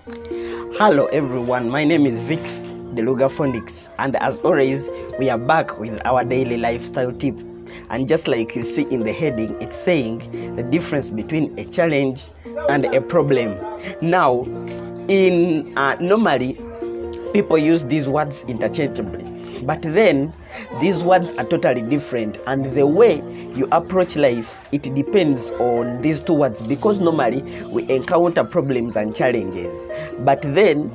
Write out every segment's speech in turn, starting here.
Hello everyone, my name is Vix, the Luga Phonics, and as always, we are back with our daily lifestyle tip. And just like you see in the heading, it's saying the difference between a challenge and a problem. Now, in normally, people use these words interchangeably, but then these words are totally different, and the way you approach life, it depends on these two words, because normally we encounter problems and challenges, but then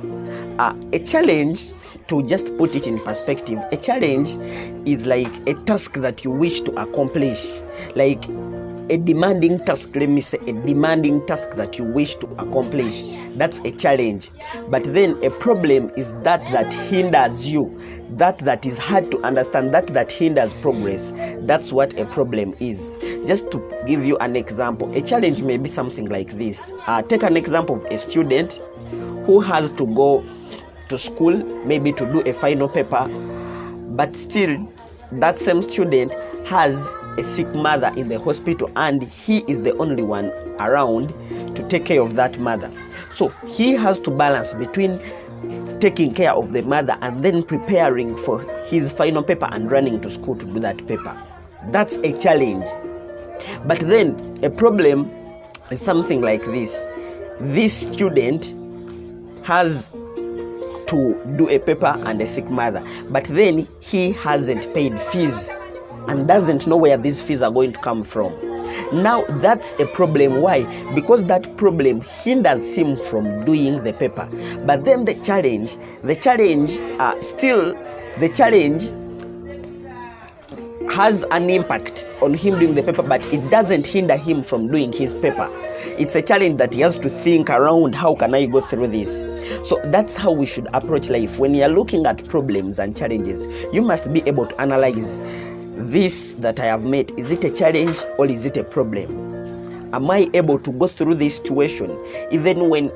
a challenge, to just put it in perspective, a challenge is like a task that you wish to accomplish, like a demanding task. Let me say a demanding task that you wish to accomplish. That's a challenge. But then a problem is that hinders you, that is hard to understand, that hinders progress. That's what a problem is. Just to give you an example, a challenge may be something like this. Take an example of a student who has to go to school, maybe to do a final paper, but still that same student has a sick mother in the hospital, and he is the only one around to take care of that mother. So he has to balance between taking care of the mother and then preparing for his final paper and running to school to do that paper. That's a challenge. But then a problem is something like this. This student has to do a paper and a sick mother, but then he hasn't paid fees and doesn't know where these fees are going to come from. Now that's a problem. Why? Because that problem hinders him from doing the paper. But then the challenge has an impact on him doing the paper, but it doesn't hinder him from doing his paper. It's a challenge that he has to think around, how can I go through this? So that's how we should approach life. When you're looking at problems and challenges, you must be able to analyze this that I have made. Is it a challenge or is it a problem? Am I able to go through this situation? Even when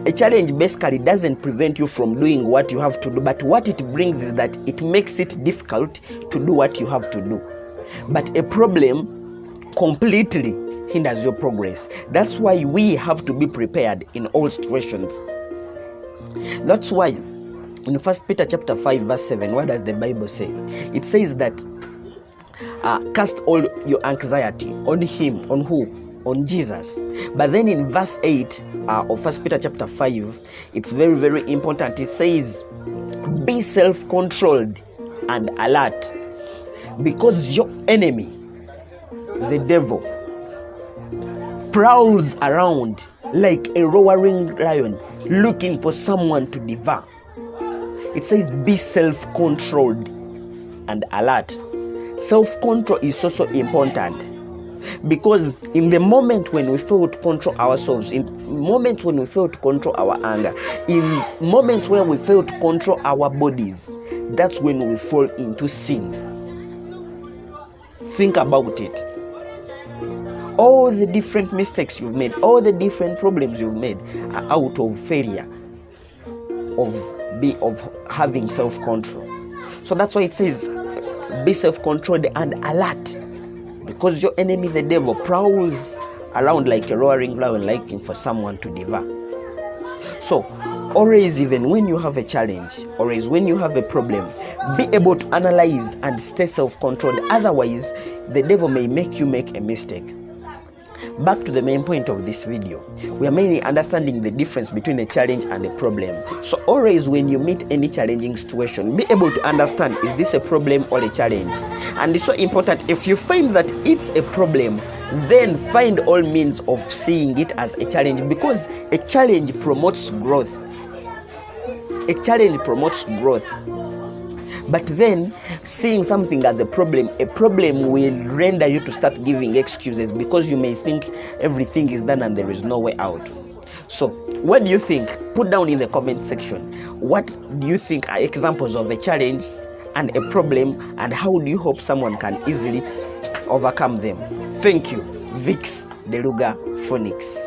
a challenge basically doesn't prevent you from doing what you have to do, but what it brings is that it makes it difficult to do what you have to do. But a problem completely hinders your progress. That's why we have to be prepared in all situations. That's why in 1 Peter chapter 5 verse 7, what does the Bible say? It says that cast all your anxiety on him. On who? On Jesus. But then in verse 8 of 1 Peter chapter 5, it's very, very important. It says, be self-controlled and alert, because your enemy, the devil, prowls around like a roaring lion looking for someone to devour. It says be self-controlled and alert. Self-control is also important, because in the moment when we fail to control ourselves, in moments when we fail to control our anger, in moments where we fail to control our bodies, that's when we fall into sin. Think about it. All the different mistakes you've made, all the different problems you've made are out of failure of having self-control. So that's why it says be self-controlled and alert, because your enemy, the devil, prowls around like a roaring lion looking for someone to devour. So always, even when you have a challenge, always when you have a problem, be able to analyze and stay self-controlled. Otherwise, the devil may make you make a mistake. Back to the main point of this video, we are mainly understanding the difference between a challenge and a problem. So always when you meet any challenging situation, be able to understand, is this a problem or a challenge? And it's so important, if you find that it's a problem, then find all means of seeing it as a challenge, because a challenge promotes growth. A challenge promotes growth. But then seeing something as a problem will render you to start giving excuses, because you may think everything is done and there is no way out. So what do you think? Put down in the comment section, what do you think are examples of a challenge and a problem, and how do you hope someone can easily overcome them? Thank you. Vix, the Luga Phonics.